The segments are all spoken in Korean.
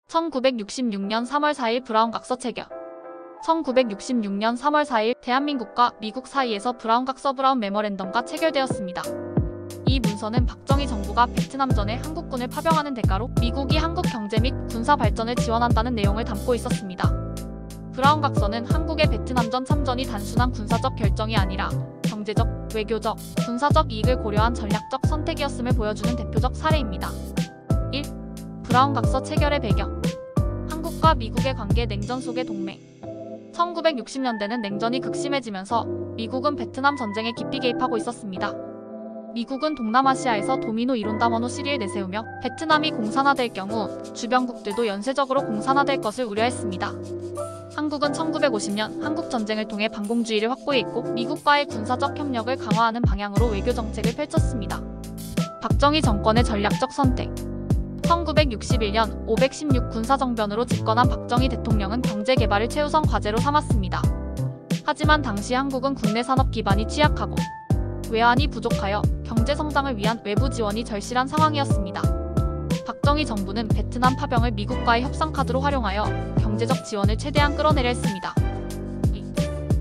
1966년 3월 4일 브라운 각서 체결. 1966년 3월 4일 대한민국과 미국 사이에서 브라운 각서 브라운 메모랜덤가 체결되었습니다. 이 문서는 박정희 정부가 베트남전에 한국군을 파병하는 대가로 미국이 한국 경제 및 군사 발전을 지원한다는 내용을 담고 있었습니다. 브라운 각서는 한국의 베트남전 참전이 단순한 군사적 결정이 아니라 경제적, 외교적, 군사적 이익을 고려한 전략적 선택이었음을 보여주는 대표적 사례입니다. 1. 브라운 각서 체결의 배경. 한국과 미국의 관계. 냉전 속의 동맹. 1960년대는 냉전이 극심해지면서 미국은 베트남 전쟁에 깊이 개입하고 있었습니다. 미국은 동남아시아에서 도미노 이론 다머노 시리를 내세우며 베트남이 공산화될 경우 주변국들도 연쇄적으로 공산화될 것을 우려했습니다. 한국은 1950년 한국전쟁을 통해 반공주의를 확보했고 미국과의 군사적 협력을 강화하는 방향으로 외교 정책을 펼쳤습니다. 박정희 정권의 전략적 선택. 1961년 516 군사정변으로 집권한 박정희 대통령은 경제개발을 최우선 과제로 삼았습니다. 하지만 당시 한국은 국내 산업 기반이 취약하고 외환이 부족하여 경제성장을 위한 외부 지원이 절실한 상황이었습니다. 박정희 정부는 베트남 파병을 미국과의 협상카드로 활용하여 경제적 지원을 최대한 끌어내려 했습니다.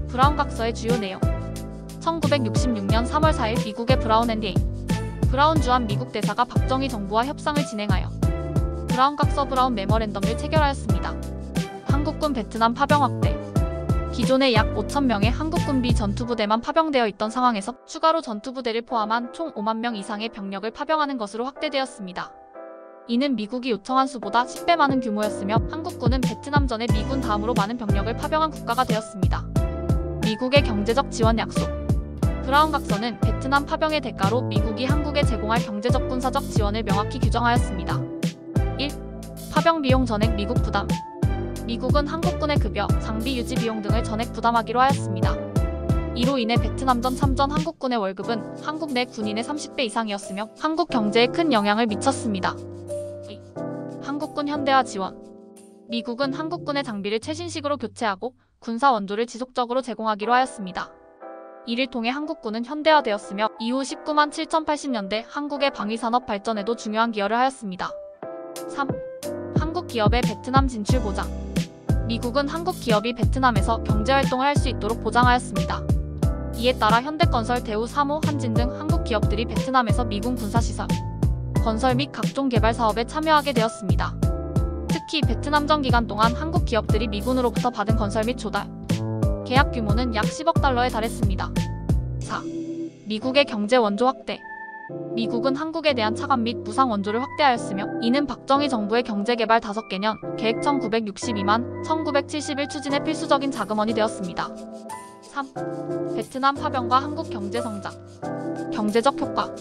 브라운 각서의 주요 내용. 1966년 3월 4일 미국의 브라운 NDA. 브라운 주한 미국 대사가 박정희 정부와 협상을 진행하여 브라운 각서 브라운 메모랜덤을 체결하였습니다. 한국군 베트남 파병 확대. 기존에 약 5,000명의 한국군비 전투부대만 파병되어 있던 상황에서 추가로 전투부대를 포함한 총 5만 명 이상의 병력을 파병하는 것으로 확대되었습니다. 이는 미국이 요청한 수보다 10배 많은 규모였으며 한국군은 베트남전에 미군 다음으로 많은 병력을 파병한 국가가 되었습니다. 미국의 경제적 지원 약속. 브라운 각서는 베트남 파병의 대가로 미국이 한국에 제공할 경제적 군사적 지원을 명확히 규정하였습니다. 1. 파병 비용 전액 미국 부담. 미국은 한국군의 급여, 장비 유지 비용 등을 전액 부담하기로 하였습니다. 이로 인해 베트남전 참전 한국군의 월급은 한국 내 군인의 30배 이상이었으며 한국 경제에 큰 영향을 미쳤습니다. 2. 한국군 현대화 지원. 미국은 한국군의 장비를 최신식으로 교체하고 군사 원조를 지속적으로 제공하기로 하였습니다. 이를 통해 한국군은 현대화되었으며 이후 19만 7,080년대 한국의 방위산업 발전에도 중요한 기여를 하였습니다. 3. 한국 기업의 베트남 진출 보장. 미국은 한국 기업이 베트남에서 경제활동을 할 수 있도록 보장하였습니다. 이에 따라 현대건설, 대우, 사모, 한진 등 한국 기업들이 베트남에서 미군 군사시설, 건설 및 각종 개발 사업에 참여하게 되었습니다. 특히 베트남전 기간 동안 한국 기업들이 미군으로부터 받은 건설 및 조달, 계약 규모는 약 10억 달러에 달했습니다. 4. 미국의 경제 원조 확대. 미국은 한국에 대한 차관 및 무상 원조를 확대하였으며 이는 박정희 정부의 경제개발 5개년 계획 1962만 1971 추진의 필수적인 자금원이 되었습니다. 3. 베트남 파병과 한국 경제성장. 경제적 효과.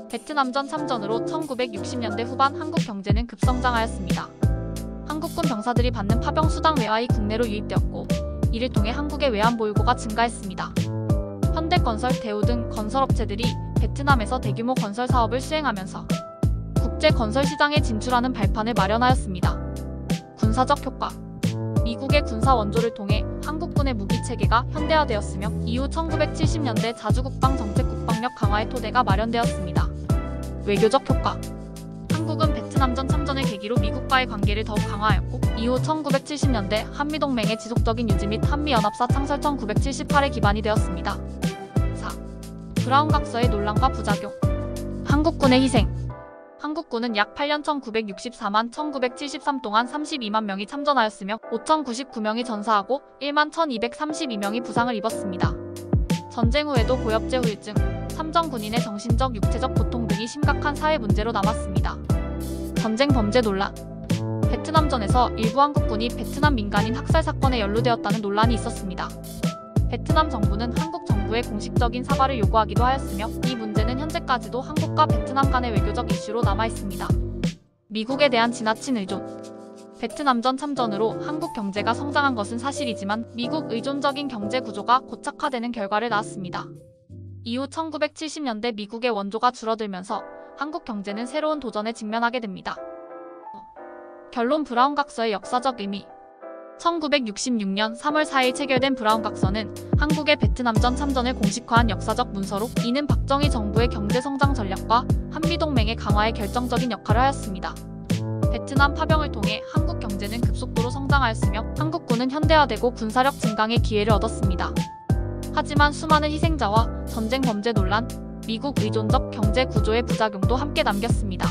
베트남전 참전으로 1960년대 후반 한국 경제는 급성장하였습니다. 한국군 병사들이 받는 파병 수당 외화이 국내로 유입되었고 이를 통해 한국의 외환 보유고가 증가했습니다. 현대건설, 대우 등 건설업체들이 베트남에서 대규모 건설 사업을 수행하면서 국제 건설 시장에 진출하는 발판을 마련하였습니다. 군사적 효과. 미국의 군사 원조를 통해 한국군의 무기 체계가 현대화되었으며 이후 1970년대 자주국방 정책 국방력 강화의 토대가 마련되었습니다. 외교적 효과. 한국은 베트남전 참전을 계기로 미국과의 관계를 더욱 강화하였고 이후 1970년대 한미동맹의 지속적인 유지 및 한미연합사 창설 1978의 기반이 되었습니다. 4. 브라운 각서의 논란과 부작용. 한국군의 희생. 한국군은 약 8년 1964만 1973 동안 32만 명이 참전하였으며 5,099명이 전사하고 1만 1,232명이 부상을 입었습니다. 전쟁 후에도 고엽제 후유증, 참전 군인의 정신적, 육체적 고통 등이 심각한 사회 문제로 남았습니다. 전쟁 범죄 논란. 베트남전에서 일부 한국군이 베트남 민간인 학살 사건에 연루되었다는 논란이 있었습니다. 베트남 정부는 한국 정부의 공식적인 사과를 요구하기도 하였으며 이 문제는 현재까지도 한국과 베트남 간의 외교적 이슈로 남아있습니다. 미국에 대한 지나친 의존. 베트남전 참전으로 한국 경제가 성장한 것은 사실이지만 미국 의존적인 경제 구조가 고착화되는 결과를 낳았습니다. 이후 1970년대 미국의 원조가 줄어들면서 한국 경제는 새로운 도전에 직면하게 됩니다. 결론. 브라운 각서의 역사적 의미. 1966년 3월 4일 체결된 브라운 각서는 한국의 베트남전 참전을 공식화한 역사적 문서로 이는 박정희 정부의 경제성장 전략과 한미동맹의 강화에 결정적인 역할을 하였습니다. 베트남 파병을 통해 한국 경제는 급속도로 성장하였으며 한국군은 현대화되고 군사력 증강의 기회를 얻었습니다. 하지만 수많은 희생자와 전쟁 범죄 논란, 미국 의존적 경제 구조의 부작용도 함께 남겼습니다.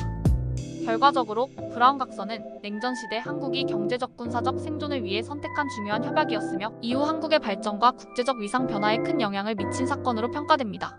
결과적으로 브라운 각서는 냉전 시대 한국이 경제적 군사적 생존을 위해 선택한 중요한 협약이었으며 이후 한국의 발전과 국제적 위상 변화에 큰 영향을 미친 사건으로 평가됩니다.